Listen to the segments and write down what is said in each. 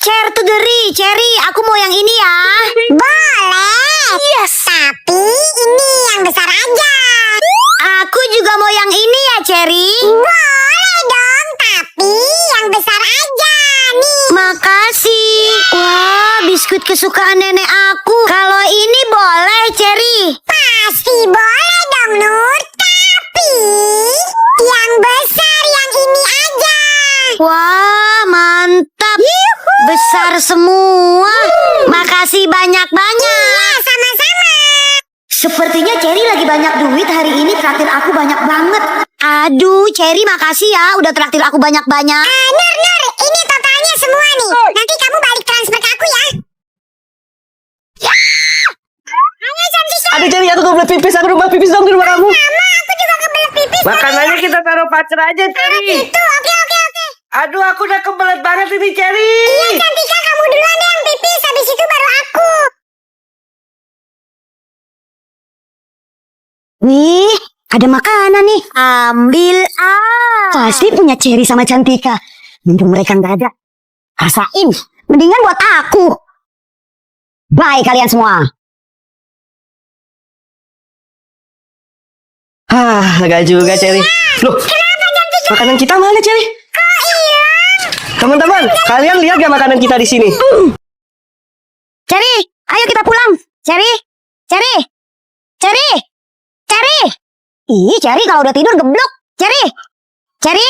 Chair to the rich, Cherry, aku mau yang ini ya. Boleh. Yes. Tapi ini yang besar aja. Aku juga mau yang ini ya, Cherry. Boleh dong, tapi yang besar aja. Nih. Makasih. Wah, biskuit kesukaan nenek aku. Kalau ini boleh, Cherry. Pasti boleh dong, Nur. Tapi yang besar yang ini aja. Wah, mantap. Besar semua. Makasih banyak-banyak. Iya, sama-sama. Sepertinya Cherry lagi banyak duit hari ini, traktir aku banyak banget. Aduh, Cherry makasih ya udah traktir aku banyak-banyak. Nur, ini totalnya semua nih. Nanti kamu balik transfer ke aku ya. Ayo, cantik. Aduh Cherry, aku kebelet pipis. Aku rumah pipis dong di rumah kamu. Mama, aku juga kebelet pipis. Makanannya kita taruh pacar aja, Cherry. Itu, oke. Aduh, aku udah kebelet banget ini, Cherry. Iya, Cantika, kamu duluan deh yang pipis. Habis itu baru aku. Nih, ada makanan nih. Ambil Pasti punya Cherry sama Cantika. Mumpung mereka nggak ada. Rasain. Mendingan buat aku. Bye kalian semua. Agak juga, Cherry. Loh, makanan kita mana, Cherry? Teman-teman, kalian lihat gak makanan kita di sini? Cherry, ayo kita pulang. Cherry. Ih, Cherry kalau udah tidur geblok. Cherry.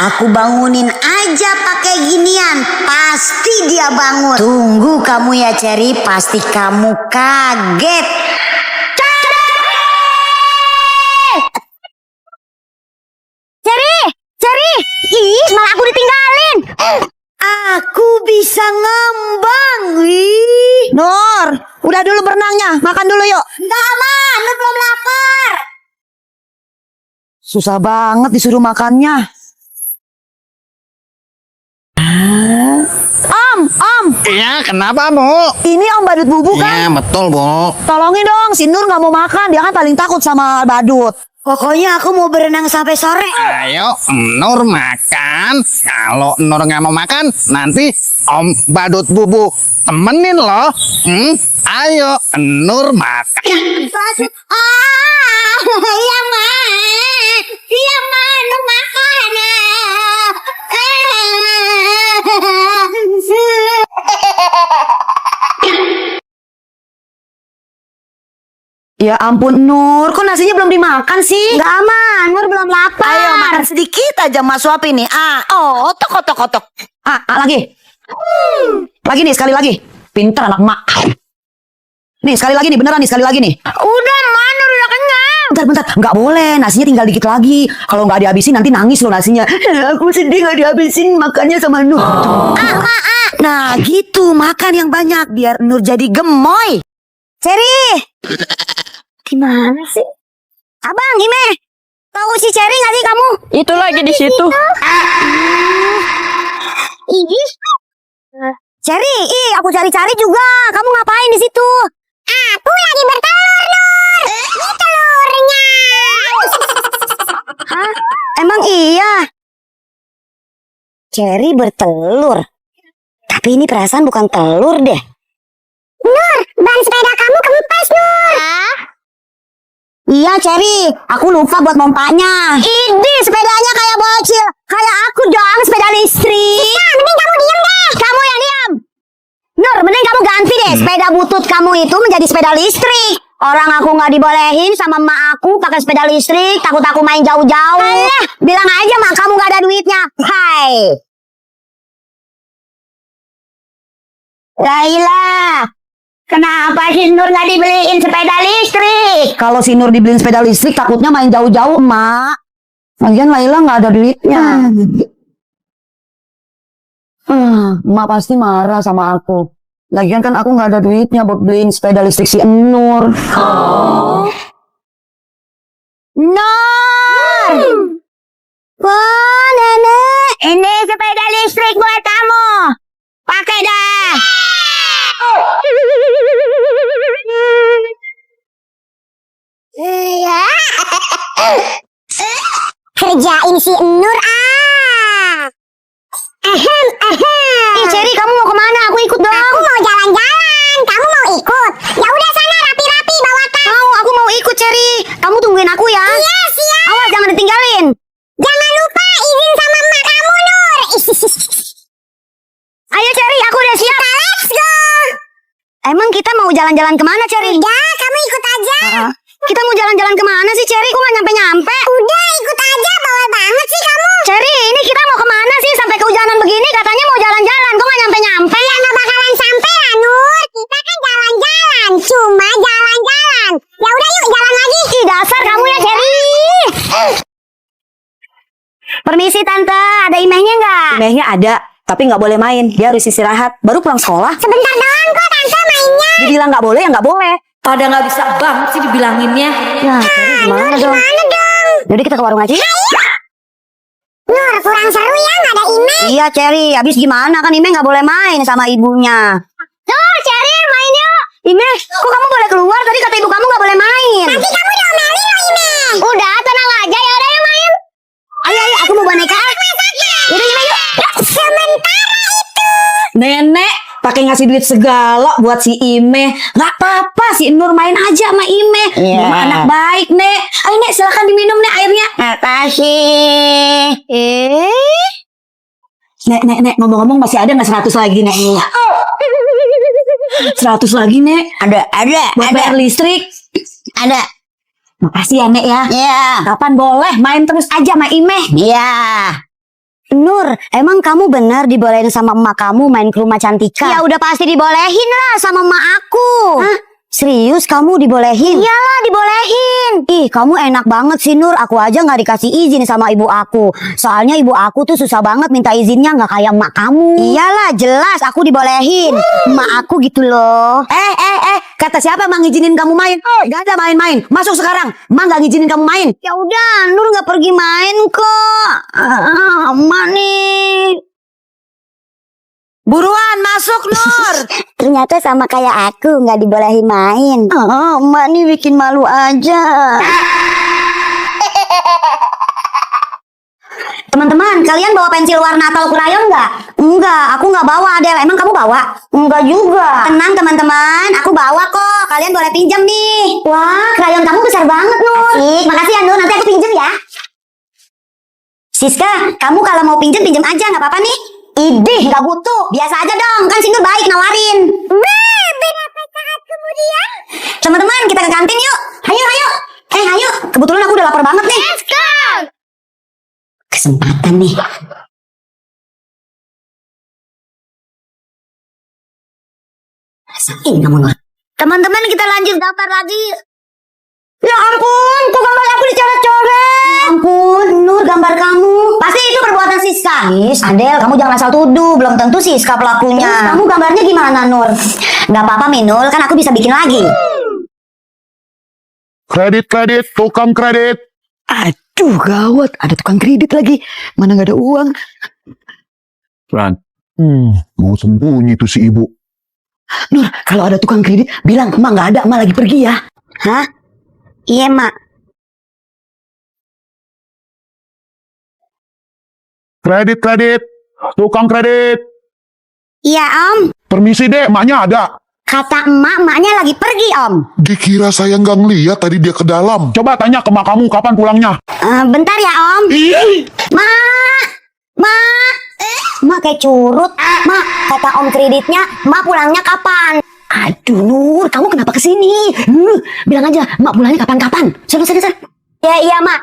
Aku bangunin aja pakai ginian. Pasti dia bangun. Tunggu kamu ya, Cherry. Pasti kamu kaget. Cherry. Ih, malah aku ditinggalin. Aku bisa ngambang. Wih. Nur, udah dulu berenangnya. Makan dulu yuk. Enggak, Nur belum lapar. Susah banget disuruh makannya. Om. Iya, kenapa, Bu? Ini Om Badut Bubu Iya, kan? betul, Bu. Tolongin dong, si Nur nggak mau makan. Dia kan paling takut sama badut. Pokoknya aku mau berenang sampai sore. Ayo, Nur makan. Kalau Nur nggak mau makan, nanti Om Badut Bubu temenin loh. Ayo, Nur makan. Iya, Ma. Nur makan. Ya ampun Nur, kok nasinya belum dimakan sih? Enggak aman, Nur belum lapar. Ayo makan sedikit aja Mas suapin nih. Otok. Lagi. Lagi nih, sekali lagi. Pintar anak mak. Nih, sekali lagi nih, beneran nih, sekali lagi nih. Udah, Nur udah kenyang. Bentar. Nggak boleh, nasinya tinggal dikit lagi. Kalau nggak dihabisin nanti nangis loh nasinya. Aku sedih nggak dihabisin makannya sama Nur. Nah, gitu, makan yang banyak biar Nur jadi gemoy. Cherry. Gimana sih? Abang, Ime. Tahu si Cherry nggak sih kamu? Itu lagi di situ. Ih. Cherry, aku cari-cari juga. Kamu ngapain di situ? Aku lagi bertelur, Nur. Ini telurnya. Hah? Emang iya? Cherry bertelur. Tapi ini perasaan bukan telur deh. Nur, ban sepeda kamu kempes, Nur. Iya, Cherry. Aku lupa buat mompanya. Ini sepedanya kayak bocil. Kayak aku dong, sepeda listrik. Nah, mending kamu diem deh. Kamu yang diam. Nur, mending kamu ganti deh sepeda butut kamu itu menjadi sepeda listrik. Orang aku nggak dibolehin sama emak aku pakai sepeda listrik. Takut aku main jauh-jauh. Alah, bilang aja mak kamu nggak ada duitnya. Hai. Laila. Kenapa si Nur nggak dibeliin sepeda listrik? Kalau si Nur dibeliin sepeda listrik takutnya main jauh-jauh, Mak. Lagian Laila nggak ada duitnya. Mak pasti marah sama aku. Lagian kan aku nggak ada duitnya buat beliin sepeda listrik si Nur. Nur! Wah, Nenek, ini sepeda listrik buat kamu. Pakai dah. Kerjain si Nur mau jalan-jalan kemana, Cherry? Udah, kamu ikut aja. Kita mau jalan-jalan kemana sih, Cherry? Kok nggak nyampe-nyampe? Udah, ikut aja. Bawel banget sih kamu. Cherry, ini kita mau kemana sih? Sampai kehujanan begini katanya mau jalan-jalan. Kok nggak nyampe-nyampe? Ya nggak bakalan sampai lah, Nur. Kita kan jalan-jalan. Cuma jalan-jalan. Ya udah yuk, jalan lagi. Ih, dasar kamu ya, Cherry. Permisi, Tante. Ada imehnya nggak? Imehnya ada, tapi nggak boleh main. Dia harus istirahat. Baru pulang sekolah. Sebentar doang kok Tante mainnya. Dibilang nggak boleh, ya nggak boleh. Pada nggak bisa banget sih dibilanginnya. Ya, Cherry gimana dong? Gimana dong? Jadi kita ke warung aja. Nur, kurang seru ya nggak ada Ime. Iya, Cherry. Habis gimana? Kan Ime nggak boleh main sama ibunya. Nur, Cherry, main yuk. Ime, kok kamu boleh keluar? Tadi kata ibu kamu nggak boleh main. Nanti kamu diomelin loh Ime. Udah, tenang aja. Ya udah, main. Ayo, aku mau boneka. Yaudah, Ime, yuk. Sementara itu. Nenek pakai ngasih duit segala buat si Ime. Nggak apa-apa, si Nur main aja sama Ime. Iya. Memang anak baik, Nek. Ayo, Nek, silakan diminum, Nek, airnya. Makasih. Nek, ngomong-ngomong masih ada nggak 100 lagi, Nek? 100 lagi, Nek. Ada. Buat bayar listrik. Ada. Makasih ya, Nek ya. Iya. Kapan boleh main terus aja sama Ime? Iya. Nur, emang kamu benar dibolehin sama emak kamu main ke rumah Cantika? Ya udah pasti dibolehin lah sama emak aku. Hah? Serius kamu dibolehin? Iyalah dibolehin. Ih, kamu enak banget sih Nur. Aku aja nggak dikasih izin sama ibu aku. Soalnya ibu aku tuh susah banget minta izinnya, nggak kayak emak kamu. Iyalah, jelas aku dibolehin. Emak aku gitu loh. Kata siapa emang ngizinin kamu main? Gak ada main-main. Masuk sekarang. Emak gak ngizinin kamu main. Ya udah, Nur nggak pergi main kok. Emak nih. Buruan masuk, Nur. Ternyata sama kayak aku, nggak dibolehin main. Emak nih bikin malu aja. Teman-teman, kalian bawa pensil warna atau krayon nggak? Enggak, aku nggak bawa, Adel. Emang kamu bawa? Enggak juga. Tenang teman-teman, aku bawa kok. Kalian boleh pinjam nih. Wah, krayon kamu besar banget, Nur. Makasih ya, Nur. Nanti aku pinjam ya. Siska, kamu kalau mau pinjam aja, nggak apa-apa nih. Idih, nggak butuh. Biasa aja dong, kan si Nur baik nawarin. Berapa saat kemudian? Teman-teman, kita ke kantin yuk. Ayo. Ayo. Kebetulan aku udah lapar banget nih. Let's go. Kesempatan nih. Rasain kamu, Nur. Teman-teman, kita lanjut daftar lagi. Ya ampun, kok gambar aku dicoret-coret? Ya ampun, Nur, gambar kamu. Pasti itu perbuatan Siska. Adel, kamu jangan asal tuduh. Belum tentu Siska pelakunya. Terus kamu gambarnya gimana, Nur? Gak apa-apa, Minul. Kan aku bisa bikin lagi. Kredit, tukang kredit. Aduh, gawat. Ada tukang kredit lagi. Mana gak ada uang. Ran, mau sembunyi tuh si ibu. Nur, kalau ada tukang kredit, bilang emak gak ada, emak lagi pergi ya. Hah? Iya, Mak. Kredit, tukang kredit. Iya, Om. Permisi dek, emaknya ada. Kata emaknya lagi pergi, Om. Dikira saya nggak ngeliat tadi dia ke dalam. Coba tanya ke mak kamu kapan pulangnya. Bentar ya, Om. Mak kayak curut. Mak, kata Om kreditnya, Mak pulangnya kapan? Aduh, Nur, kamu kenapa kesini? Bilang aja, emak pulangnya kapan-kapan. Sana. Iya, Mak.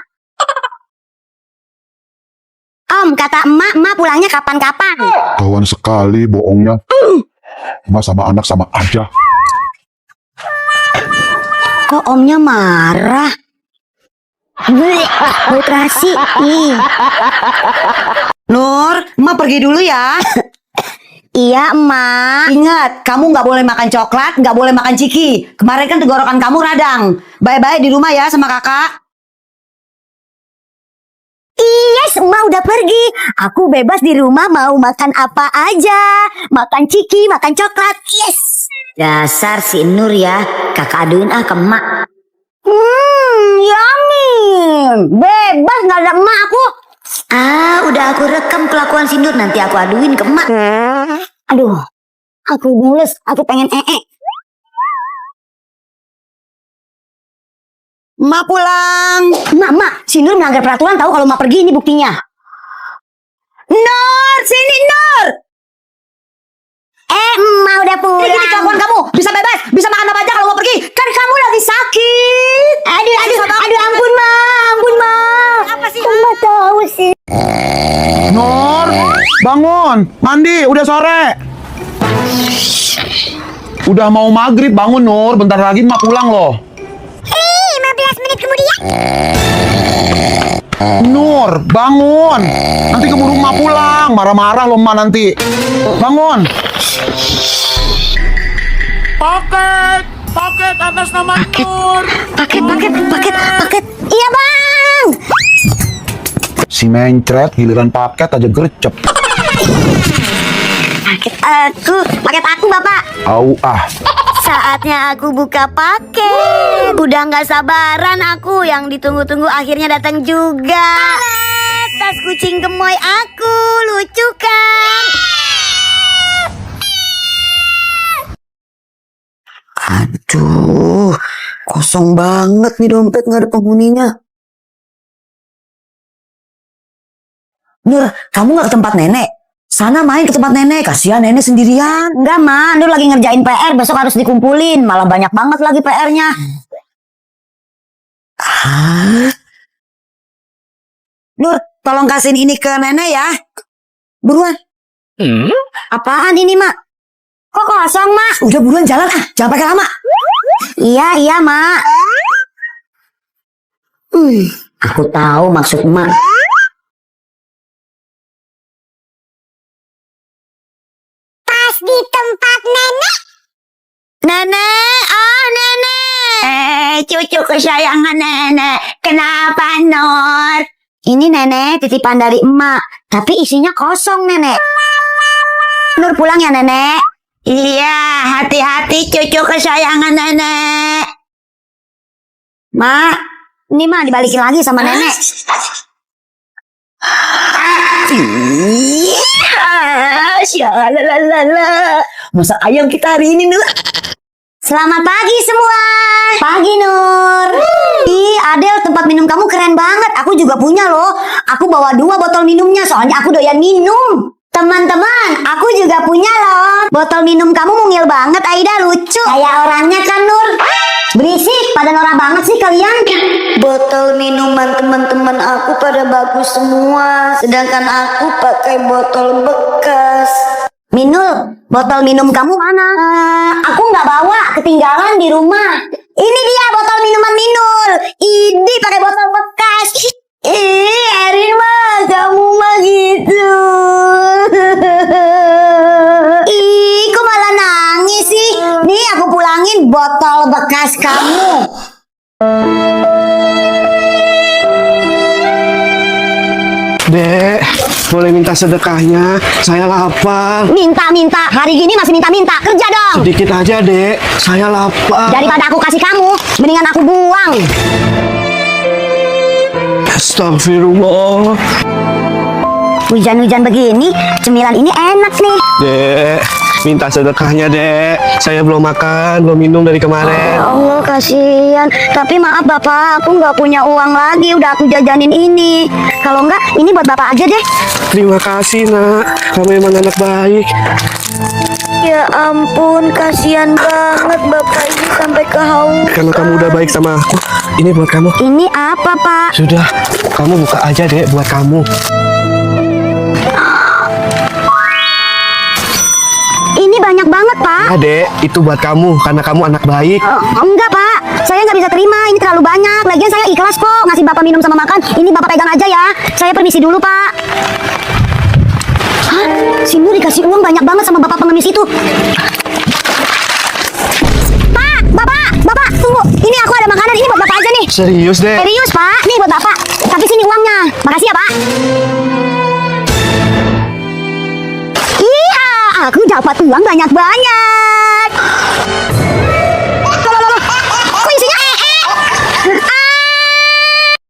Om, kata Mak pulangnya kapan-kapan? Kawan sekali bohongnya. Emak sama anak sama aja. Kok Omnya marah? Bau terasi. Nur, emak pergi dulu ya. Iya, Emak. Ingat, kamu nggak boleh makan coklat, nggak boleh makan ciki. Kemarin kan tenggorokan kamu radang. Bye-bye di rumah ya sama kakak. Yes, Emak udah pergi. Aku bebas di rumah mau makan apa aja. Makan ciki, makan coklat. Yes. Dasar si Nur ya. Kakak aduin ke Emak. Yummy. Bebas gak ada Emak aku. Udah aku rekam kelakuan si Nur. Nanti aku aduin ke Emak. Aduh, aku mules. Aku pengen Emak pulang. Mak, si Nur melanggar peraturan tahu kalau Mak pergi, ini buktinya. Nur, sini Nur. Emak udah pulang. gini kelakuan kamu? Bisa bebas, bisa makan apa aja kalau mau pergi. Kan kamu lagi sakit. Aduh, ampun ma. Apa sih? Aku nggak tahu sih. Nur, bangun, mandi, udah sore. Udah mau maghrib, bangun Nur, bentar lagi mak pulang loh. 15 menit kemudian. Nur, bangun. Nanti keburu mak pulang, marah-marah loh mak nanti. Bangun. Paket atas nama Nur. Paket. Iya bang. Si mencret, giliran paket aja gercep. Paket aku bapak. Au ah. Saatnya aku buka paket. Udah nggak sabaran aku, yang ditunggu-tunggu akhirnya datang juga. Tas kucing gemoy aku, lucu kan? Aduh, kosong banget nih dompet, nggak ada penghuninya. Nur, kamu nggak ke tempat nenek? Sana main ke tempat nenek, kasihan nenek sendirian. Enggak ma, Nur lagi ngerjain PR, besok harus dikumpulin. Malah banyak banget lagi PR-nya. Nur, tolong kasihin ini ke nenek ya. Buruan. Apaan ini mak? Kok kosong mak? Udah buruan jalan jangan pakai lama. Iya mak. Aku tahu maksud mak. Pas di tempat nenek. Nenek. Cucu kesayangan nenek. Kenapa Nur? Ini nenek titipan dari emak, tapi isinya kosong nenek. Nur pulang ya nenek. Iya, hati-hati cucu kesayangan nenek. Mak, ini mah dibalikin lagi sama nenek. Masak ayam kita hari ini, Nur. Selamat pagi semua. Pagi Nur. Ih Adel, tempat minum kamu keren banget. Aku juga punya loh. Aku bawa 2 botol minumnya, soalnya aku doyan minum. Teman-teman, aku juga punya loh. Botol minum kamu mungil banget Aida, lucu. Kayak orangnya kan Nur. Berisik, pada norak banget sih kalian. Botol minuman teman-teman aku pada bagus semua, sedangkan aku pakai botol bekas. Minul, botol minum kamu mana? Aku nggak bawa, ketinggalan di rumah. Ini dia botol minuman Minul. Ini pakai botol bekas. Erin mah, kamu mah gitu. Kok malah nangis sih? Nih aku pulangin botol bekas kamu. Dek, boleh minta sedekahnya? Saya lapar. Minta, hari gini masih minta. Kerja dong. Sedikit aja, Dek. Saya lapar. Daripada aku kasih kamu, mendingan aku buang. Astagfirullah. Hujan-hujan begini, cemilan ini enak nih. Dek, minta sedekahnya, Dek. Saya belum makan, belum minum dari kemarin. Ya Allah, kasihan. Tapi maaf Bapak, aku nggak punya uang lagi. Udah aku jajanin ini. Kalau nggak, ini buat Bapak aja deh. Terima kasih, Nak. Kamu emang anak baik. Ya ampun, kasihan banget Bapak ini sampai kehausan. Karena kamu udah baik sama aku, ini buat kamu. Ini apa Pak? Sudah, kamu buka aja, Dek, buat kamu. Ini banyak banget Pak. Ya, Dek, itu buat kamu, karena kamu anak baik. Enggak Pak, saya nggak bisa terima. Ini terlalu banyak. Lagian saya ikhlas kok ngasih Bapak minum sama makan. Ini Bapak pegang aja ya. Saya permisi dulu Pak. Hah? Si Nur dikasih uang banyak banget sama Bapak pengemis itu. Pak, Bapak, tunggu. Ini aku ada makanan. Ini buat Bapak aja nih. Serius, Dek? Serius Pak, nih buat Bapak. Tapi sini uangnya. Makasih ya Pak. Iya, aku dapat uang banyak-banyak.